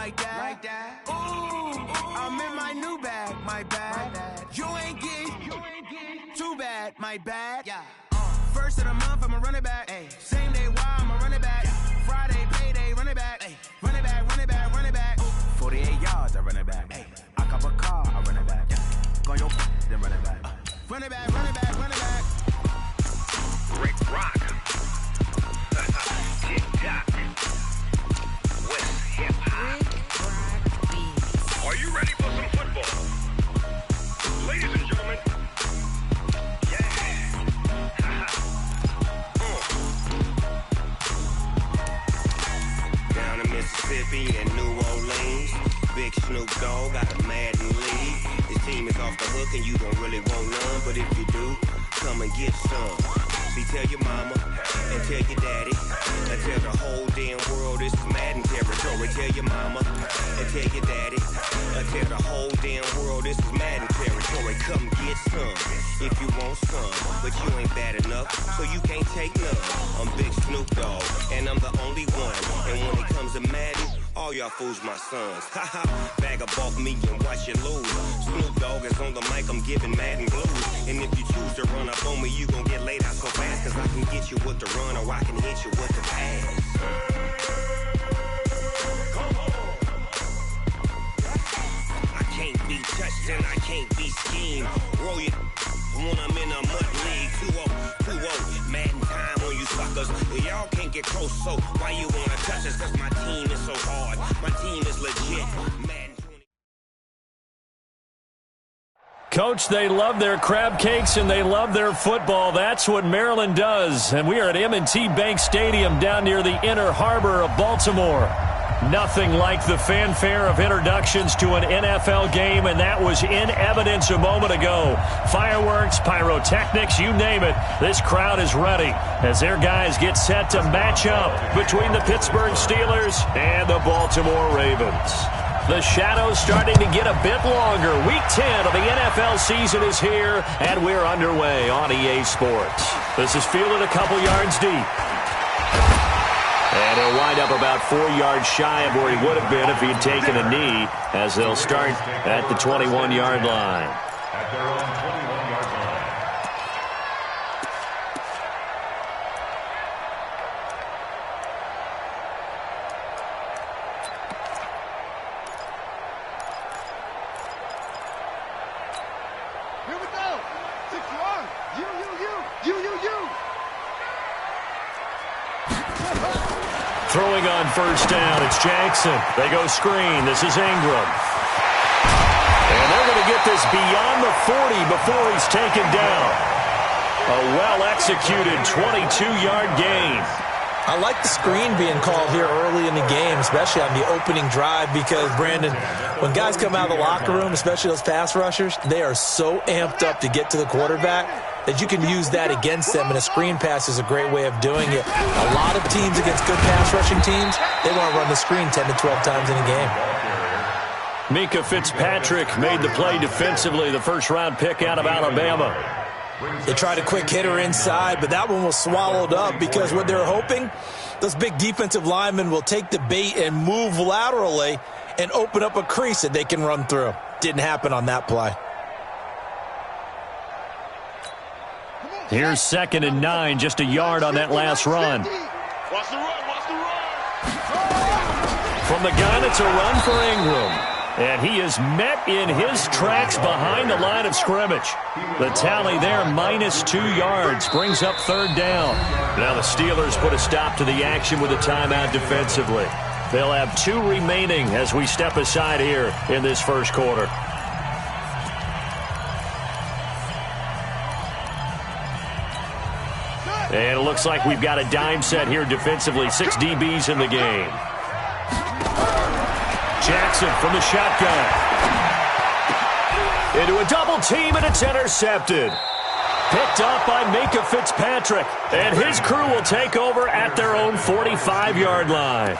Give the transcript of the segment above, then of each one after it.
like that. Ooh, I'm in my new bag, my bad. You ain't get too bad, my bad. First of the month, I'ma run it back. Same day, why I'ma run it back. Friday, payday, run it back. Run it back, run it back, run it back. 48 yards, I run it back. I cop a car, I run it back. Go your then run it back. Run it back, run it back, run it back. Rick Rock. TikTok. West Hip Hop. Are you ready for some football? Ladies and gentlemen. Down in Mississippi and New Orleans, Big Snoop Dogg got a Madden league. His team is off the hook and you don't really want none, but if you do, come and get some. See, tell your mama and tell your daddy and tell the whole damn world this is Madden territory. Tell your mama and tell your daddy and tell the whole damn world this is Madden territory. Come get some if you want some, but you ain't bad enough, so you can't take none. I'm Big Snoop Dogg and I'm the only one, and when it comes to Madden, all y'all fools my sons. Haha, bag up off me and watch you lose. Snoop Dogg is on the mic, I'm giving Madden blues. And if you choose to run up on me, you gon' get laid out so fast, cause I can get you with the run or I can hit you with the pass. I can't be touched and I can't be schemed. Roll it when I'm in a mud league. 2-0, Madden time on you suckers. Y'all can't get close, so why you wanna touch us? Cause my team is so hard, my team is legit. Madden. Coach, they love their crab cakes and they love their football. That's what Maryland does. And we are at M&T Bank Stadium down near the Inner Harbor of Baltimore. Nothing like the fanfare of introductions to an NFL game, and that was in evidence a moment ago. Fireworks, pyrotechnics, you name it. This crowd is ready as their guys get set to match up between the Pittsburgh Steelers and the Baltimore Ravens. The shadow's starting to get a bit longer. Week 10 of the NFL season is here, and we're underway on EA Sports. This is fielded a couple yards deep. And he'll wind up about 4 yards shy of where he would have been if he'd taken a knee, as they'll start at the 21-yard line. At their own 21-yard line. Here we go. 6 yards. You. Throwing on first down, it's Jackson. They go screen. This is Ingram. And they're going to get this beyond the 40 before he's taken down. A well-executed 22-yard gain. I like the screen being called here early in the game, especially on the opening drive, because, Brandon, when guys come out of the locker room, especially those pass rushers, they are so amped up to get to the quarterback that you can use that against them, and a screen pass is a great way of doing it. A lot of teams against good pass rushing teams, they want to run the screen 10 to 12 times in a game. Mika Fitzpatrick made the play defensively, the first-round pick out of Alabama. They tried a quick hitter inside, but that one was swallowed up because what they're hoping, those big defensive linemen will take the bait and move laterally and open up a crease that they can run through. Didn't happen on that play. Here's 2nd and 9, just a yard on that last run. Watch the run. From the gun, it's a run for Ingram. And he is met in his tracks behind the line of scrimmage. The tally there, -2 yards, brings up 3rd down. Now the Steelers put a stop to the action with a timeout defensively. They'll have 2 remaining as we step aside here in this first quarter. And it looks like we've got a dime set here defensively. 6 DBs in the game. Jackson from the shotgun. Into a double team, and it's intercepted. Picked up by Mika Fitzpatrick. And his crew will take over at their own 45-yard line.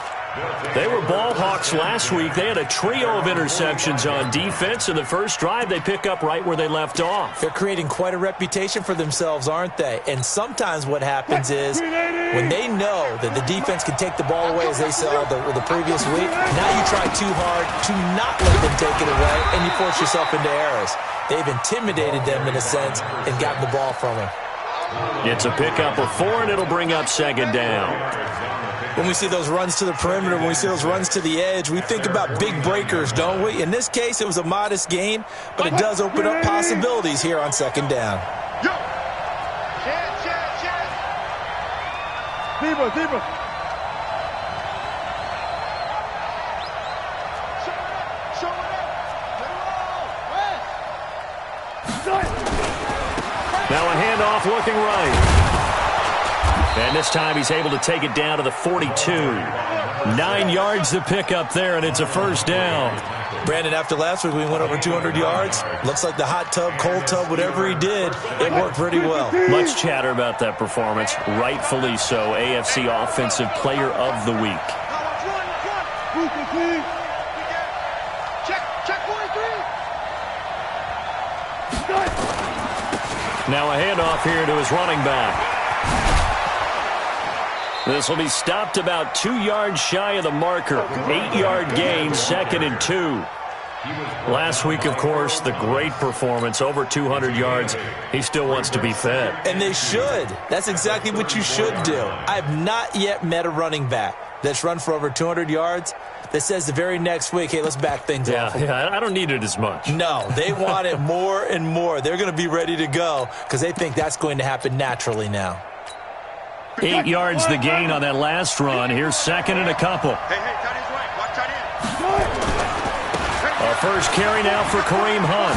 They were ball hawks last week. They had a trio of interceptions on defense. In the first drive, they pick up right where they left off. They're creating quite a reputation for themselves, aren't they? And sometimes what happens is when they know that the defense can take the ball away, as they saw the previous week, now you try too hard to not let them take it away, and you force yourself into errors. They've intimidated them in a sense and gotten the ball from them. It's a pickup of 4, and it'll bring up second down. When we see those runs to the perimeter, when we see those runs to the edge, we think about big breakers, don't we? In this case, it was a modest gain, but it does open up possibilities here on second down. Zebra. Now a handoff looking right. And this time he's able to take it down to the 42. 9 yards to pick up there, and it's a first down. Brandon, after last week we went over 200 yards. Looks like the hot tub, cold tub, whatever he did, it worked pretty well. Much chatter about that performance. Rightfully so. AFC Offensive Player of the Week. Now a handoff here to his running back. This will be stopped about 2 yards shy of the marker. 8-yard gain, 2nd and 2. Last week, of course, the great performance, over 200 yards. He still wants to be fed. And they should. That's exactly what you should do. I have not yet met a running back that's run for over 200 yards that says the very next week, hey, let's back things off. Yeah, I don't need it as much. No, they want it more and more. They're going to be ready to go because they think that's going to happen naturally now. 8 yards the gain on that last run. Here's 2nd and a couple. Hey, tight end's right. Watch tight end. A first carry now for Kareem Hunt.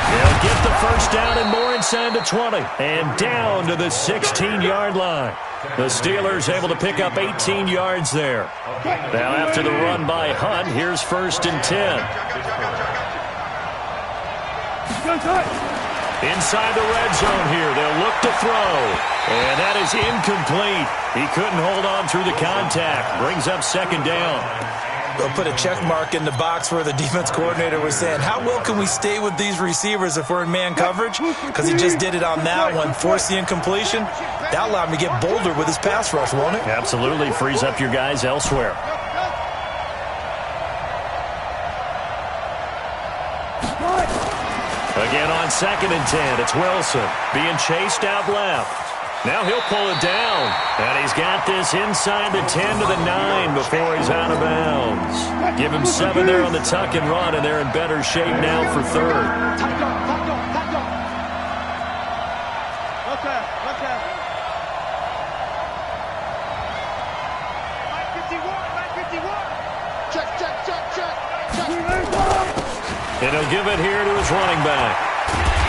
They'll get the first down and more inside the 20. And down to the 16-yard line. The Steelers able to pick up 18 yards there. Now after the run by Hunt, here's 1st and 10. Inside the red zone here. They'll look to throw. And that is incomplete. He couldn't hold on through the contact. Brings up 2nd down. They'll put a check mark in the box where the defense coordinator was saying, how well can we stay with these receivers if we're in man coverage? Because he just did it on that one. Forced the incompletion. That'll allow him to get bolder with his pass rush, won't it? Absolutely. Frees up your guys elsewhere. Again on 2nd and 10, it's Wilson being chased out left. Now he'll pull it down, and he's got this inside the 10 to the 9 before he's out of bounds. Give him 7 there on the tuck and run, and they're in better shape now for 3rd. And he'll give it here to his running back.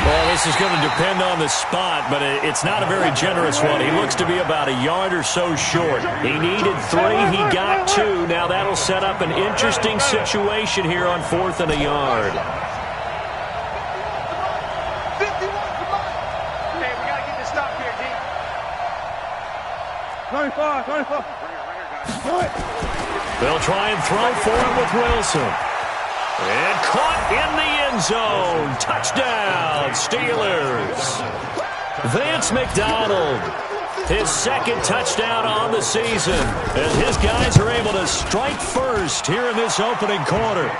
Well, this is going to depend on the spot, but it's not a very generous one. He looks to be about a yard or so short. He needed 3. He got 2. Now that'll set up an interesting situation here on 4th and a yard. Hey, we got to get this stop here, D. 25. They'll try and throw for it with Wilson. And caught in the end zone. Touchdown, Steelers. Vance McDonald, his 2nd touchdown on the season, as his guys are able to strike first here in this opening quarter.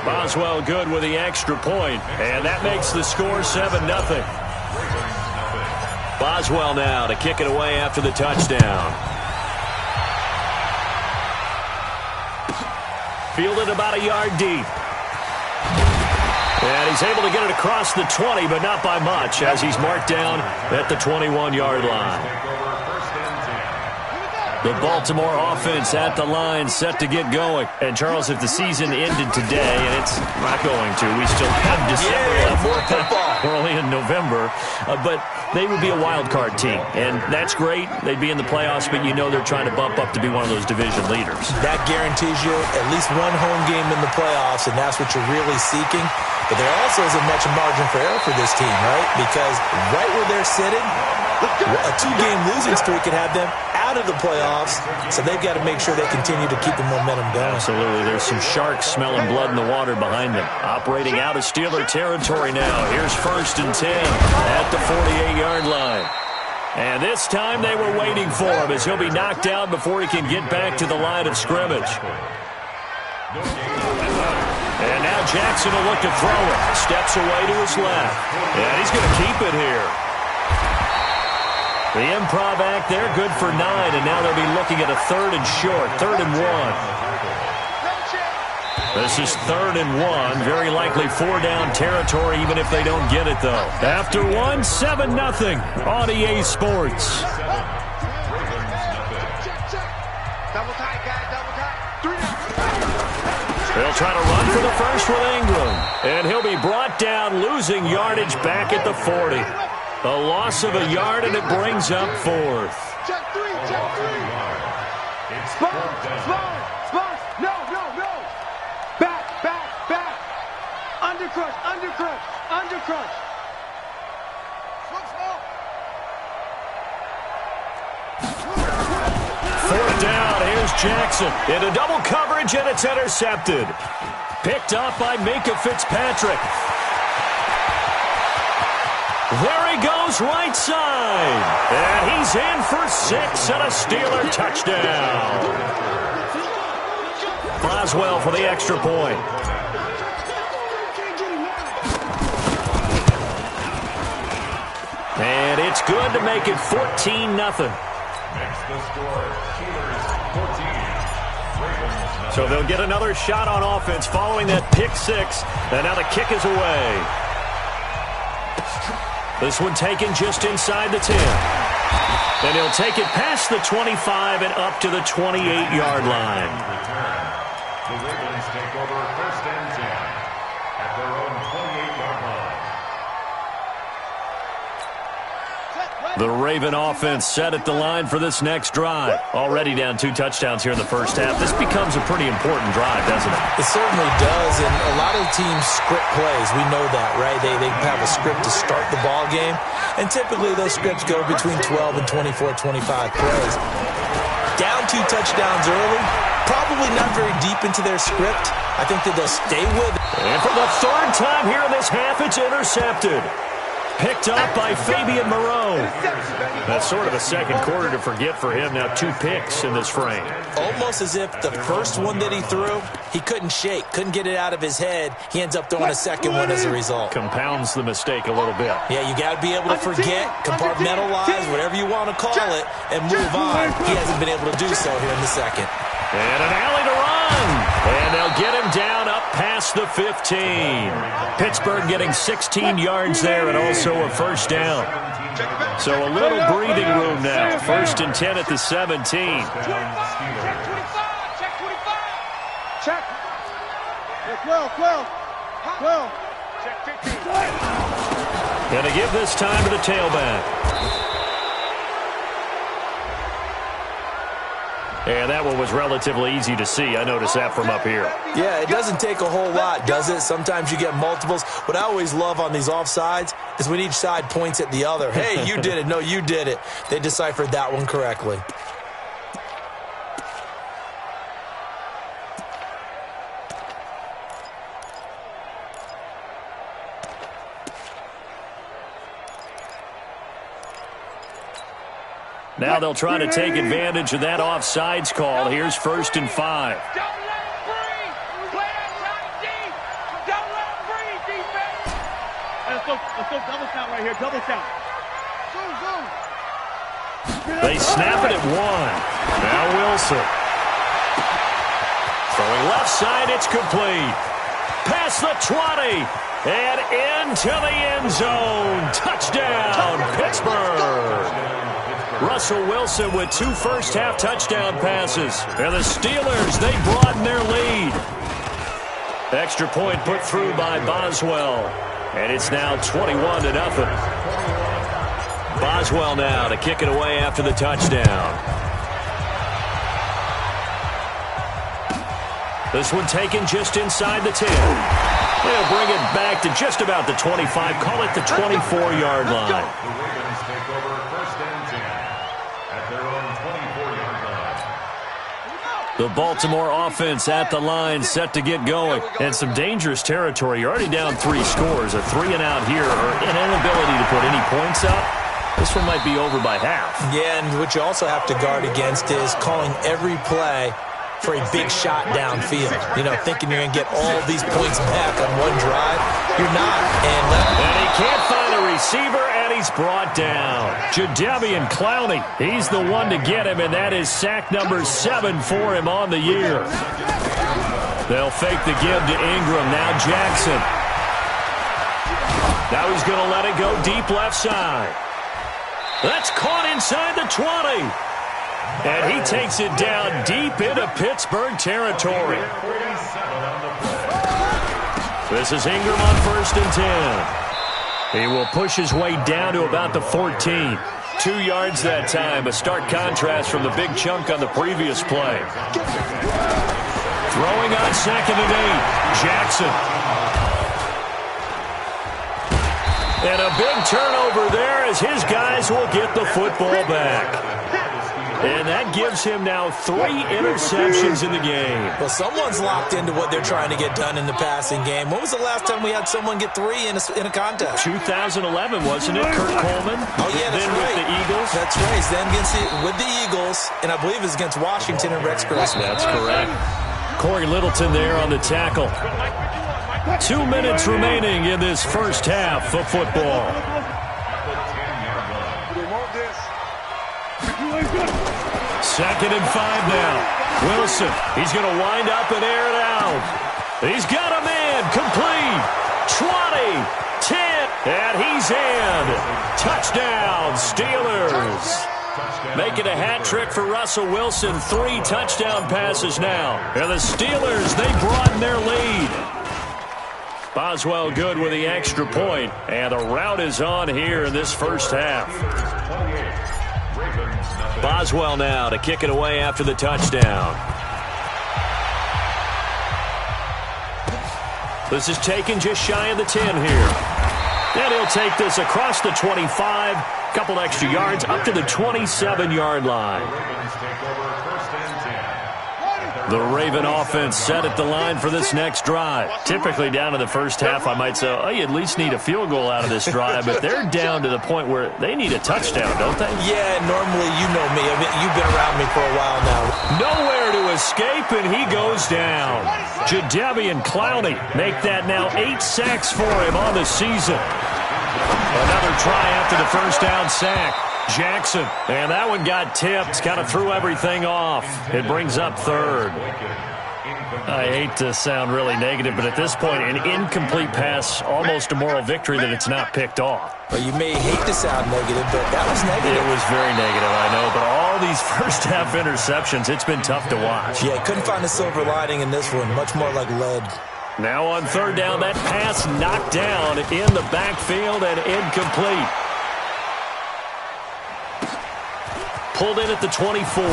Boswell good with the extra point, and that makes the score 7-0. Boswell now to kick it away after the touchdown. Fielded about a yard deep. And he's able to get it across the 20, but not by much, as he's marked down at the 21-yard line. The Baltimore offense at the line, set to get going. And, Charles, if the season ended today, and it's not going to, we still have December left. We're only in November. But they would be a wild card team, and that's great. They'd be in the playoffs, but you know they're trying to bump up to be one of those division leaders. That guarantees you at least one home game in the playoffs, and that's what you're really seeking. But there also isn't much margin for error for this team, right? Because right where they're sitting, A 2-game losing streak could have them out of the playoffs, so they've got to make sure they continue to keep the momentum going. Absolutely. There's some sharks smelling blood in the water behind them. Operating out of Steeler territory now. Here's 1st and 10 at the 48-yard line. And this time they were waiting for him as he'll be knocked down before he can get back to the line of scrimmage. And now Jackson will look to throw it. Steps away to his left. And he's going to keep it here. The improv act there, good for 9, and now they'll be looking at a 3rd and short, 3rd and 1. This is 3rd and 1, very likely 4-down territory, even if they don't get it, though. After 1, 7-0 on EA Sports. Double tight, guys, double tight. 3. They'll try to run for the first with Ingram, and he'll be brought down, losing yardage back at the 40. A loss of a yard, and it brings up 4th. Check 3, check 3. Spot. No. Back. Undercrush. 4th down, here's Jackson. Into double coverage, and it's intercepted. Picked up by Minkah Fitzpatrick. There he goes, right side. And he's in for 6 and a Steeler touchdown. Boswell for the extra point. And it's good to make it 14-0. Next, the score, Steelers 14. So they'll get another shot on offense following that pick 6. And now the kick is away. This one taken just inside the 10. And he'll take it past the 25 and up to the 28-yard line. The Ravens take over 1st and 10 at their own 28-yard line. The Raven offense set at the line for this next drive. Already down 2 touchdowns here in the first half. This becomes a pretty important drive, doesn't it? It certainly does, and a lot of teams script plays. We know that, right? They have a script to start the ball game, and typically those scripts go between 12 and 24, 25 plays. Down 2 touchdowns early, probably not very deep into their script. I think that they'll stay with it. And for the 3rd time here in this half, it's intercepted. Picked up by Fabian Moreau. That's sort of a second quarter to forget for him. Now 2 picks in this frame. Almost as if the first one that he threw, he couldn't shake, couldn't get it out of his head. He ends up throwing a second one as a result. Compounds the mistake a little bit. Yeah, you got to be able to forget, compartmentalize, whatever you want to call it, and move on. He hasn't been able to do so here in the second. And an alley to run. And they'll get him down up past the 15. Pittsburgh getting 16 yards there and also a 1st down. So a little breathing room now. 1st and 10 at the 17. Check 25. Check. 12. Check 15. Gonna give this time to the tailback. And that one was relatively easy to see. I noticed that from up here. Yeah, it doesn't take a whole lot, does it? Sometimes you get multiples. What I always love on these offsides is when each side points at the other. Hey, you did it. No, you did it. They deciphered that one correctly. Now they'll try to take advantage of that offsides call. Here's 1st and 5. Don't let him breathe. Play outside deep. Don't let him breathe, defense. Let's go double count right here. Double count. Go. They snap it at 1. Now Wilson. Throwing left side, it's complete. Past the 20. And into the end zone. Touchdown, Pittsburgh. Russell Wilson with 2 first-half touchdown passes. And the Steelers, they broaden their lead. Extra point put through by Boswell. And it's now 21-0. Boswell now to kick it away after the touchdown. This one taken just inside the 10. They'll bring it back to just about the 25. Call it the 24-yard line. The Ravens take over 1st and 10 at their own 24-yard line. The Baltimore offense at the line, set to get going. And some dangerous territory. You're already down 3 scores. A 3-and-out here, or an inability to put any points up. This one might be over by half. Yeah, and what you also have to guard against is calling every play for a big shot downfield. You know, thinking you're going to get all these points back on one drive. You're not. And he can't find a receiver, and he's brought down. Jadeveon Clowney, he's the one to get him, and that is sack number 7 for him on the year. They'll fake the give to Ingram. Now Jackson. Now he's going to let it go deep left side. That's caught inside the 20. And he takes it down deep into Pittsburgh territory. This is Ingram on 1st and 10. He will push his way down to about the 14. 2 yards that time. A stark contrast from the big chunk on the previous play. Throwing on 2nd and 8. Jackson. And a big turnover there as his guys will get the football back. And that gives him now 3 interceptions in the game. Well, someone's locked into what they're trying to get done in the passing game. When was the last time we had someone get 3 in a contest? 2011, wasn't it? Kurt Coleman? Oh, yeah, that's then right. With the Eagles? That's right. Then with the Eagles, and I believe it's against Washington and Rex Grossman. That's correct. Corey Littleton there on the tackle. 2 minutes remaining in this first half of football. Second and 5 now. Wilson, he's going to wind up and air it out. He's got a man, complete. 20, 10, and he's in. Touchdown, Steelers. Making a hat trick for Russell Wilson. 3 touchdown passes now. And the Steelers, they broaden their lead. Boswell good with the extra point. And the route is on here in this first half. Boswell now to kick it away after the touchdown. This is taken just shy of the 10 here. And he'll take this across the 25, couple extra yards, up to the 27-yard line. The Raven offense set at the line for this next drive. Typically down to the first half, I might say, oh, you at least need a field goal out of this drive, but they're down to the point where they need a touchdown, don't they? Yeah, normally, you know me. You've been around me for a while now. Nowhere to escape, and he goes down. Jadeveon Clowney make that now 8 sacks for him on the season. Another try after the first down sack. Jackson, and that one got tipped, kind of threw everything off. It brings up 3rd. I hate to sound really negative, but at this point, an incomplete pass, almost a moral victory that it's not picked off. Well, you may hate to sound negative, but that was negative. It was very negative, I know, but all these first-half interceptions, it's been tough to watch. Yeah, couldn't find a silver lining in this one, much more like lead. Now on 3rd down, that pass knocked down in the backfield and incomplete. Pulled in at the 24.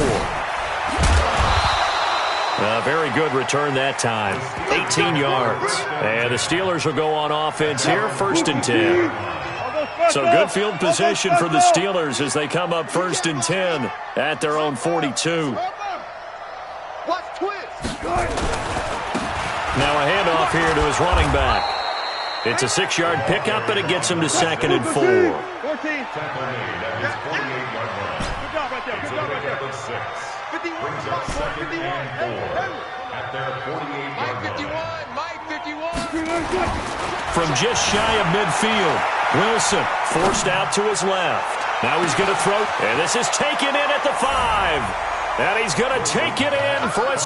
A very good return that time. 18 yards. And the Steelers will go on offense here, 1st and 10. So good field position for the Steelers as they come up 1st and 10 at their own 42. Now a handoff here to his running back. It's a 6-yard pickup, and it gets him to 2nd and 4. 14. Brings up 2nd and 4 at their 48-yard line. From just shy of midfield, Wilson forced out to his left. Now he's going to throw, and this is taken in at the 5. And he's going to take it in for a...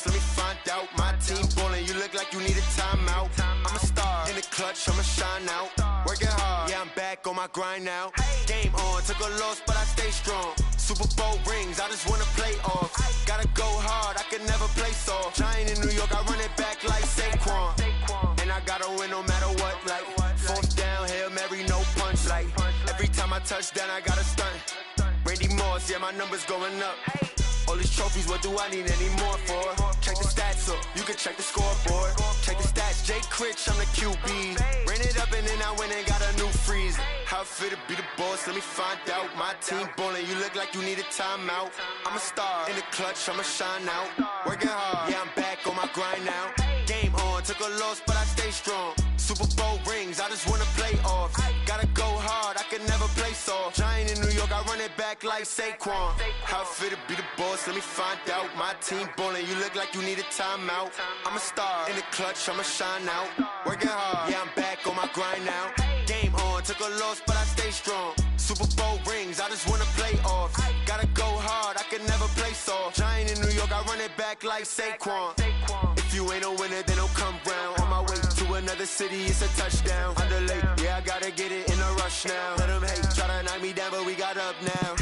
Let me find out. My team ballin', you look like you need a timeout. I'm a star in the clutch, I'ma shine out. Working hard, yeah, I'm back on my grind now. Game on, took a loss, but I stay strong. Super Bowl rings, I just wanna play off. Gotta go hard, I can could never play soft. Giant in New York, I run it back like Saquon. And I gotta win no matter what, like fourth down, Hail Mary, no punch. Like every time I touch down, I gotta stunt. Randy Moss, yeah, my numbers going up. All these trophies, what do I need any more for? Check the stats up, you can check the scoreboard. Check the stats, Jay Critch, I'm the QB. Ran it up and then I went and got a new freeze. How it feel to be the boss, let me find out. My team ballin', you look like you need a timeout. I'm a star, in the clutch, I'ma shine out. Working hard, yeah, I'm back on my grind now. Game on, took a loss, but I stay strong. Super Bowl rings, I just wanna play off. Gotta go hard, I can never play soft. Giant in New York, I run it back like Saquon. How it feel to be the boss, let me find out. My team ballin', you look like you need a timeout. I'm a star, in the clutch, I'ma shine out. Working hard, yeah, I'm back on my grind now. Game on, took a loss, but I stay strong. Super Bowl rings, I just wanna play off. Gotta go hard, I can never play soft. Giant in New York, I run it back like Saquon. If you ain't a winner, then don't come round. On my way to another city, it's a touchdown. Underlay, yeah, I gotta get it in a rush now. Let them hate, try to knock me down, but we got up now.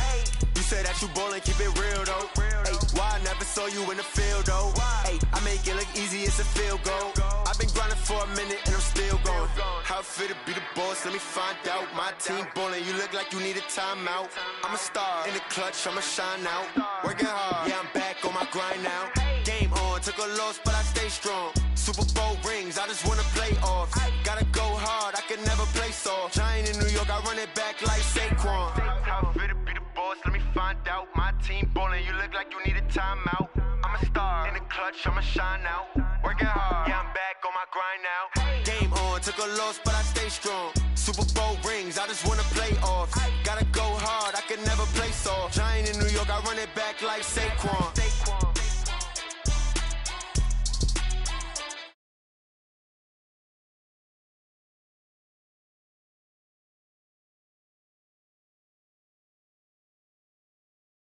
You say that you ballin', keep it real though. Hey, why I never saw you in the field though? Hey, I make it look easy, it's a field goal. I've been grinding for a minute and I'm still going. How it feel to be the boss, let me find out. My team ballin', you look like you need a timeout. I'm a star, in the clutch, I'ma shine out. Working hard, yeah, I'm back on my grind now. Game on, took a loss, but I stay strong. Super Bowl rings, I just wanna play off. Gotta go hard, I can never play soft. Giant in New York, I run it back like Saquon. How it feel to be the boss, let me find out. My team ballin', you look like you need a timeout. I'm a star, in the clutch, I'ma shine out. Working hard, yeah, I'm back on my grind now. Game on, took a loss, but I stay strong. Super Bowl rings, I just wanna play off. Gotta go hard, I can never play soft. Giant in New York, I run it back like Saquon.